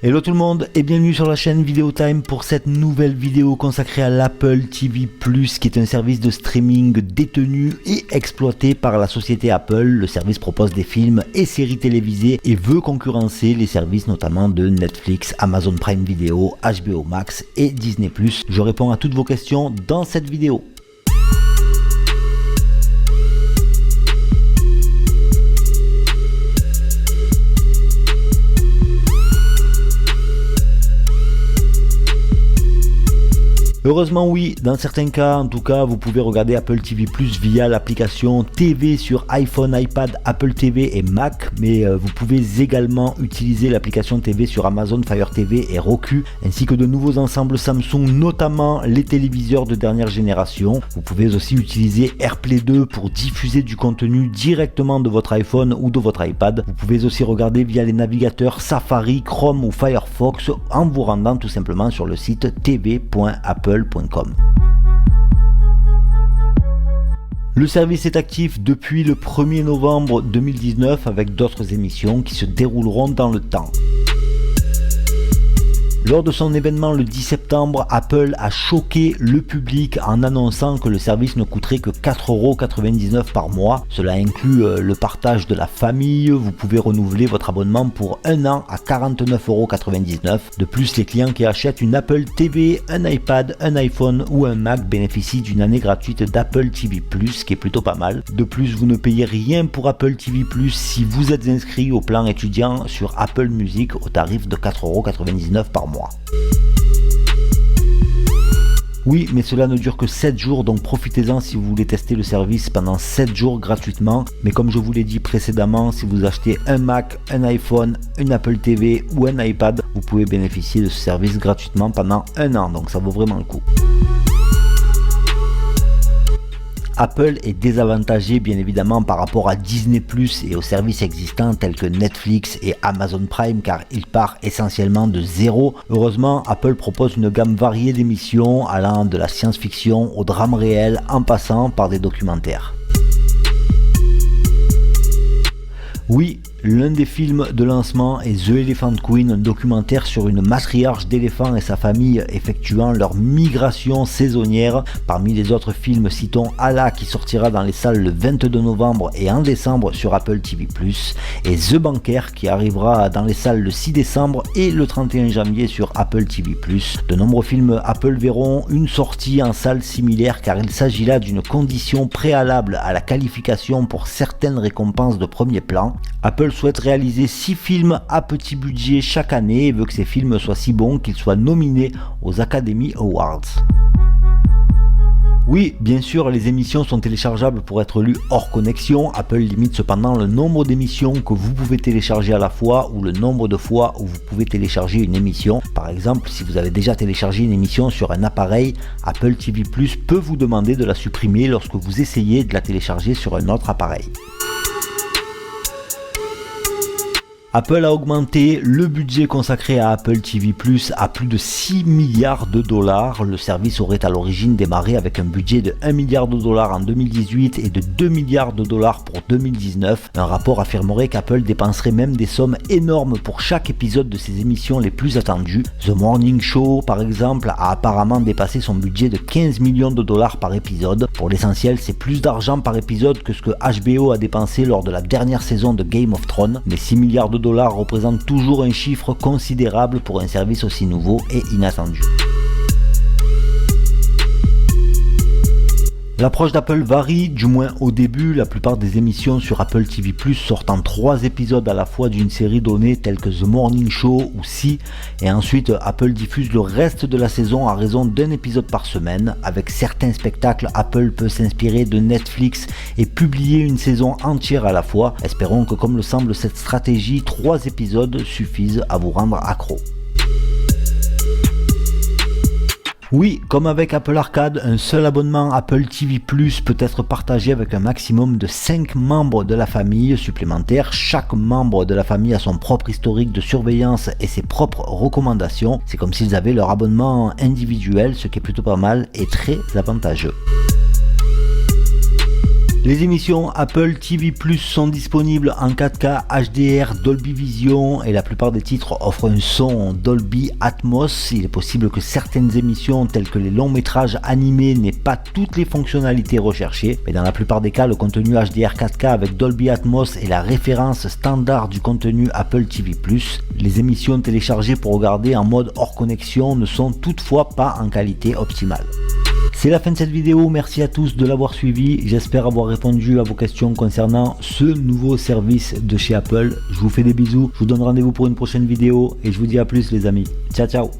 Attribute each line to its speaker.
Speaker 1: Hello tout le monde et bienvenue sur la chaîne Video Time pour cette nouvelle vidéo consacrée à l'Apple TV+, qui est un service de streaming détenu et exploité par la société Apple. Le service propose des films et séries télévisées et veut concurrencer les services notamment de Netflix, Amazon Prime Video, HBO Max et Disney+. Je réponds à toutes vos questions dans cette vidéo. Heureusement oui, dans certains cas en tout cas, vous pouvez regarder Apple TV+ via l'application TV sur iPhone, iPad, Apple TV et Mac, mais vous pouvez également utiliser l'application TV sur Amazon Fire TV et Roku, ainsi que de nouveaux ensembles Samsung, notamment les téléviseurs de dernière génération. Vous pouvez aussi utiliser AirPlay 2 pour diffuser du contenu directement de votre iPhone ou de votre iPad. Vous pouvez aussi regarder via les navigateurs Safari, Chrome ou Firefox en vous rendant tout simplement sur le site tv.apple.com. Le service est actif depuis le 1er novembre 2019 avec d'autres émissions qui se dérouleront dans le temps. Lors de son événement le 10 septembre, Apple a choqué le public en annonçant que le service ne coûterait que 4,99€ par mois. Cela inclut le partage de la famille. Vous pouvez renouveler votre abonnement pour un an à 49,99€. De plus, les clients qui achètent une Apple TV, un iPad, un iPhone ou un Mac bénéficient d'une année gratuite d'Apple TV+, qui est plutôt pas mal. De plus, vous ne payez rien pour Apple TV+, si vous êtes inscrit au plan étudiant sur Apple Music au tarif de 4,99€ par mois. Oui, mais cela ne dure que 7 jours, donc profitez-en si vous voulez tester le service pendant 7 jours gratuitement. Mais comme je vous l'ai dit précédemment, si vous achetez un Mac, un iPhone, une Apple TV ou un iPad, vous pouvez bénéficier de ce service gratuitement pendant un an, donc ça vaut vraiment le coup. Apple est désavantagé bien évidemment par rapport à Disney+ et aux services existants tels que Netflix et Amazon Prime, car il part essentiellement de zéro. Heureusement, Apple propose une gamme variée d'émissions allant de la science-fiction au drame réel en passant par des documentaires. Oui, l'un des films de lancement est The Elephant Queen, un documentaire sur une matriarche d'éléphants et sa famille effectuant leur migration saisonnière. Parmi les autres films, citons Allah qui sortira dans les salles le 22 novembre et en décembre sur Apple TV+, et The Banker qui arrivera dans les salles le 6 décembre et le 31 janvier sur Apple TV+. De nombreux films Apple verront une sortie en salle similaire car il s'agit là d'une condition préalable à la qualification pour certaines récompenses de premier plan. Apple souhaite réaliser 6 films à petit budget chaque année et veut que ces films soient si bons qu'ils soient nominés aux Academy Awards. Oui, bien sûr, les émissions sont téléchargeables pour être lues hors connexion. Apple limite cependant le nombre d'émissions que vous pouvez télécharger à la fois ou le nombre de fois où vous pouvez télécharger une émission. Par exemple, si vous avez déjà téléchargé une émission sur un appareil, Apple TV+ peut vous demander de la supprimer lorsque vous essayez de la télécharger sur un autre appareil. Apple a augmenté le budget consacré à Apple TV+ à plus de 6 milliards de dollars. Le service aurait à l'origine démarré avec un budget de 1 milliard de dollars en 2018 et de 2 milliards de dollars pour 2019. Un rapport affirmerait qu'Apple dépenserait même des sommes énormes pour chaque épisode de ses émissions les plus attendues. The Morning Show, par exemple, a apparemment dépassé son budget de 15 millions de dollars par épisode. Pour l'essentiel, c'est plus d'argent par épisode que ce que HBO a dépensé lors de la dernière saison de Game of Thrones. Mais 6 milliards de dollars représente toujours un chiffre considérable pour un service aussi nouveau et inattendu. L'approche d'Apple varie, du moins au début. La plupart des émissions sur Apple TV+ sortent en 3 épisodes à la fois d'une série donnée telle que The Morning Show ou Si, et ensuite Apple diffuse le reste de la saison à raison d'un épisode par semaine. Avec certains spectacles, Apple peut s'inspirer de Netflix et publier une saison entière à la fois. Espérons que, comme le semble cette stratégie, 3 épisodes suffisent à vous rendre accro. Oui, comme avec Apple Arcade, un seul abonnement Apple TV+ peut être partagé avec un maximum de 5 membres de la famille supplémentaires. Chaque membre de la famille a son propre historique de surveillance et ses propres recommandations. C'est comme s'ils avaient leur abonnement individuel, ce qui est plutôt pas mal et très avantageux. Les émissions Apple TV+ sont disponibles en 4K, HDR, Dolby Vision et la plupart des titres offrent un son Dolby Atmos. Il est possible que certaines émissions telles que les longs métrages animés n'aient pas toutes les fonctionnalités recherchées, mais dans la plupart des cas, le contenu HDR 4K avec Dolby Atmos est la référence standard du contenu Apple TV+. Les émissions téléchargées pour regarder en mode hors connexion ne sont toutefois pas en qualité optimale. C'est la fin de cette vidéo, merci à tous de l'avoir suivi, j'espère avoir répondu à vos questions concernant ce nouveau service de chez Apple. Je vous fais des bisous, je vous donne rendez-vous pour une prochaine vidéo et je vous dis à plus les amis. Ciao ciao.